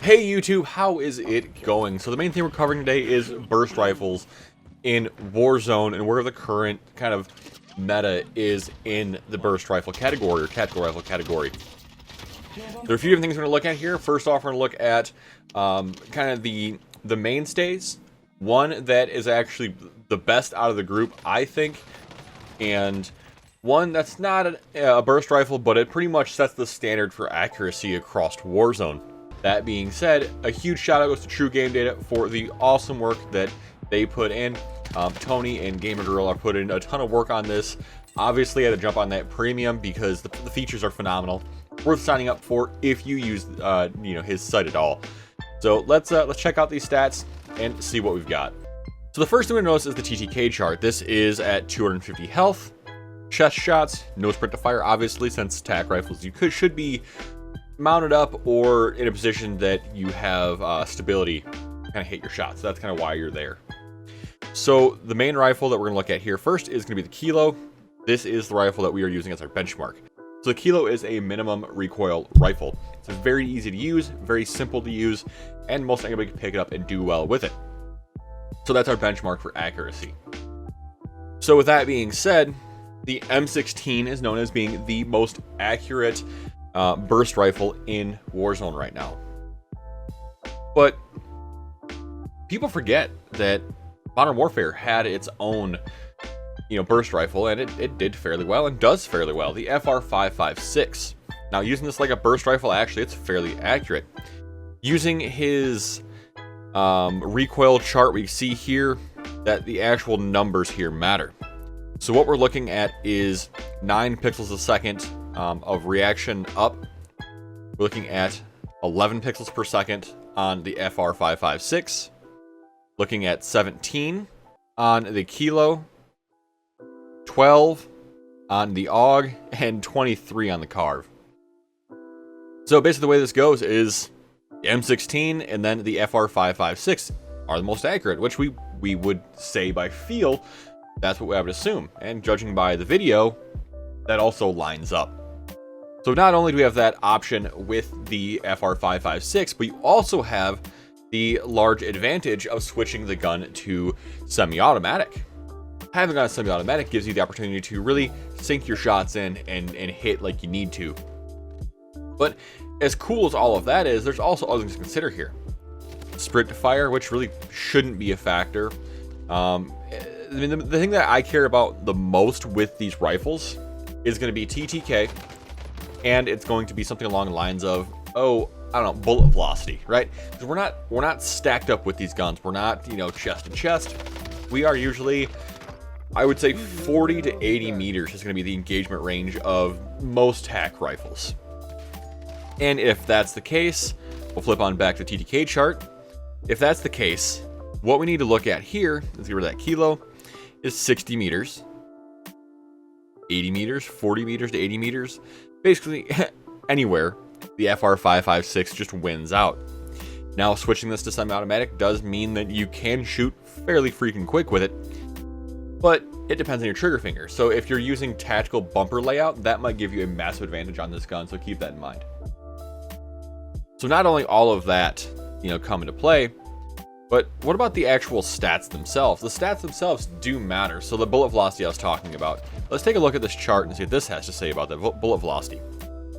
Hey YouTube, how is it going? So the main thing we're covering today is burst rifles in Warzone and where the current kind of meta is in the burst rifle category or tactical rifle category. There are a few different things we're going to look at here. First off, we're going to look at kind of the mainstays. One that is actually the best out of the group, I think, and one that's not a burst rifle, but it pretty much sets the standard for accuracy across Warzone. That being said, a huge shout out goes to True Game Data for the awesome work that they put in. Tony and Gamer Girl are putting in a ton of work on this. Obviously, I had to jump on that premium because the features are phenomenal. Worth signing up for if you use his site at all. So let's check out these stats and see what we've got. So the first thing we notice is the TTK chart. This is at 250 health, chest shots, no sprint to fire. Obviously, since tac rifles, you should be mounted up or in a position that you have stability kind of hit your shots. So that's kind of why you're there. So the main rifle that we're going to look at here first is going to be the Kilo. This is the rifle that we are using as our benchmark. So the Kilo is a minimum recoil rifle. It's very easy to use, very simple to use, and most anybody can pick it up and do well with it. So that's our benchmark for accuracy. So with that being said, the M16 is known as being the most accurate burst rifle in Warzone right now. But people forget that Modern Warfare had its own burst rifle, and it did fairly well and does fairly well, the FR556. Now, using this like a burst rifle, actually, it's fairly accurate. Using his recoil chart, we see here that the actual numbers here matter. So what we're looking at is 9 pixels a second of reaction up. We're looking at 11 pixels per second on the FR556. Looking at 17 on the Kilo, 12 on the AUG, and 23 on the CARV. So basically the way this goes is the M16 and then the FR556 are the most accurate, which we would say by feel, that's what I would assume. And judging by the video, that also lines up. So not only do we have that option with the FR556, but you also have the large advantage of switching the gun to semi-automatic. Having a semi-automatic gives you the opportunity to really sink your shots in and hit like you need to. But as cool as all of that is, there's also other things to consider here. Sprint to fire, which really shouldn't be a factor. I mean, the thing that I care about the most with these rifles is going to be TTK, and it's going to be something along the lines of, oh, I don't know, bullet velocity, right? Because we're not stacked up with these guns. We're not, chest to chest. We are usually, I would say, 40 to 80 meters is going to be the engagement range of most tac rifles. And if that's the case, we'll flip on back to the TTK chart. If that's the case, what we need to look at here, let's get rid of that Kilo, is 60 meters, 80 meters, 40 meters to 80 meters. Basically, anywhere, the FR556 just wins out. Now, switching this to semi-automatic does mean that you can shoot fairly freaking quick with it, but it depends on your trigger finger. So if you're using tactical bumper layout, that might give you a massive advantage on this gun, so keep that in mind. So not only all of that, come into play, but what about the actual stats themselves? The stats themselves do matter. So the bullet velocity I was talking about. Let's take a look at this chart and see what this has to say about the bullet velocity.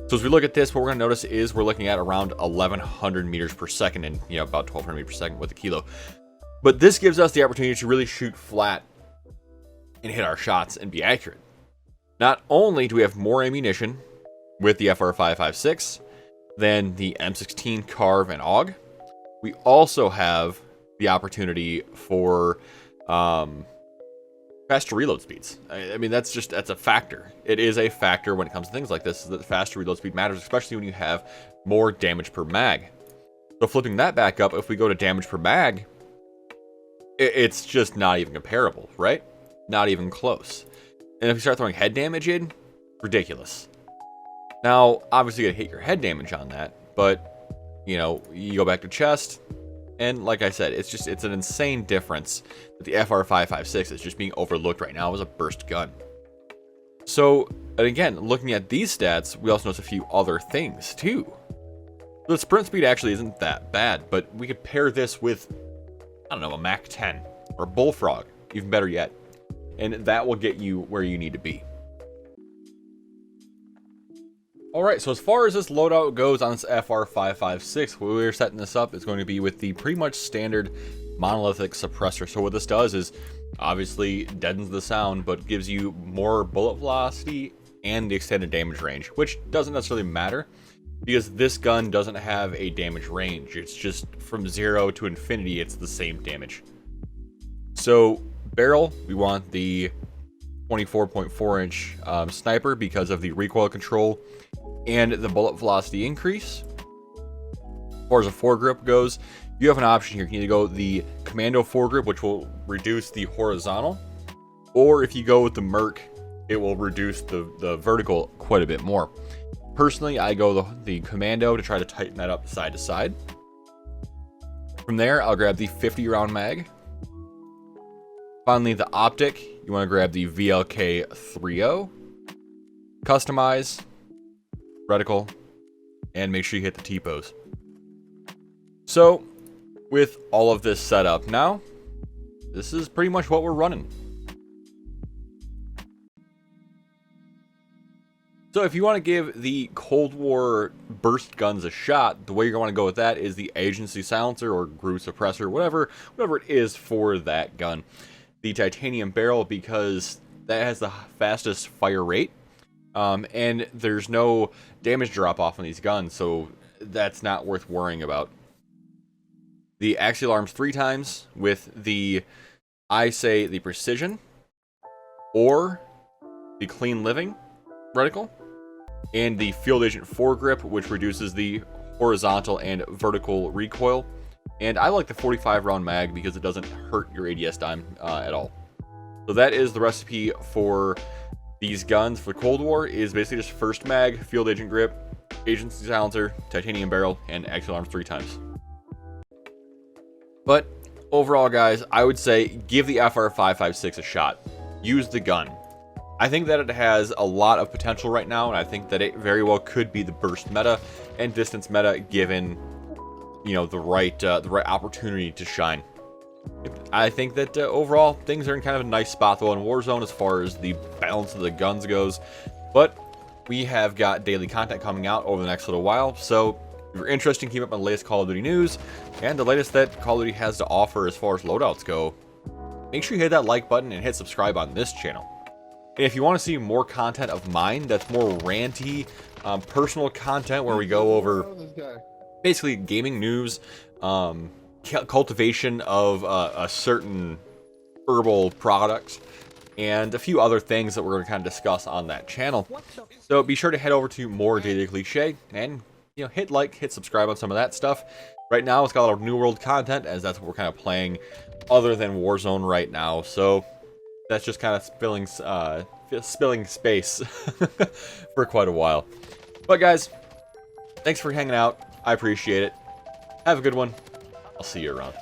So as we look at this, what we're going to notice is we're looking at around 1,100 meters per second and about 1,200 meters per second with the Kilo. But this gives us the opportunity to really shoot flat and hit our shots and be accurate. Not only do we have more ammunition with the FR556 than the M16, CARV, and AUG, we also have the opportunity for faster reload speeds. I mean, that's a factor. It is a factor when it comes to things like this, is that the faster reload speed matters, especially when you have more damage per mag. So flipping that back up, if we go to damage per mag, it's just not even comparable, right? Not even close. And if you start throwing head damage in, ridiculous. Now, obviously you gotta hit your head damage on that, but you go back to chest, and like I said, it's an insane difference that the FR556 is just being overlooked right now as a burst gun. So, and again, looking at these stats, we also notice a few other things too. The sprint speed actually isn't that bad, but we could pair this with, I don't know, a Mach 10 or a Bullfrog, even better yet. And that will get you where you need to be. Alright, so as far as this loadout goes on this FR556, where we're setting this up is going to be with the pretty much standard monolithic suppressor. So what this does is obviously deadens the sound, but gives you more bullet velocity and the extended damage range, which doesn't necessarily matter because this gun doesn't have a damage range. It's just from 0 to infinity, it's the same damage. So barrel, we want the 24.4 inch sniper because of the recoil control and the bullet velocity increase. As far as a foregrip goes, you have an option here. You can either go the commando foregrip, which will reduce the horizontal, or if you go with the Merc, it will reduce the vertical quite a bit more. Personally, I go the commando to try to tighten that up side to side. From there, I'll grab the 50 round mag. Finally, the optic, you want to grab the VLK 3.0, customize, reticle, and make sure you hit the T-pose. So, with all of this set up now, this is pretty much what we're running. So if you want to give the Cold War burst guns a shot, the way you're going to go with that is the agency silencer or groove suppressor, whatever it is for that gun. The titanium barrel, because that has the fastest fire rate, and there's no damage drop off on these guns, so that's not worth worrying about. The axial arms 3 times with the, I say, the precision or the clean living reticle, and the field agent foregrip, which reduces the horizontal and vertical recoil. And I like the 45 round mag because it doesn't hurt your ADS dime at all. So that is the recipe for these guns for Cold War. Is basically just first mag, field agent grip, agency silencer, titanium barrel, and axial arms 3 times. But overall, guys, I would say give the FR556 a shot. Use the gun. I think that it has a lot of potential right now, and I think that it very well could be the burst meta and distance meta given, you know, the right opportunity to shine. I think that overall things are in kind of a nice spot though in Warzone as far as the balance of the guns goes. But we have got daily content coming out over the next little while, so if you're interested in keeping up on the latest Call of Duty news and the latest that Call of Duty has to offer as far as loadouts go, make sure you hit that like button and hit subscribe on this channel. And if you want to see more content of mine that's more ranty, personal content where we go over basically gaming news, cultivation of a certain herbal product, and a few other things that we're going to kind of discuss on that channel. So be sure to head over to more DailyCliche and, you know, hit like, hit subscribe on some of that stuff. Right now it's got a lot of New World content as that's what we're kind of playing other than Warzone right now. So that's just kind of spilling space for quite a while. But guys, thanks for hanging out. I appreciate it. Have a good one. I'll see you around.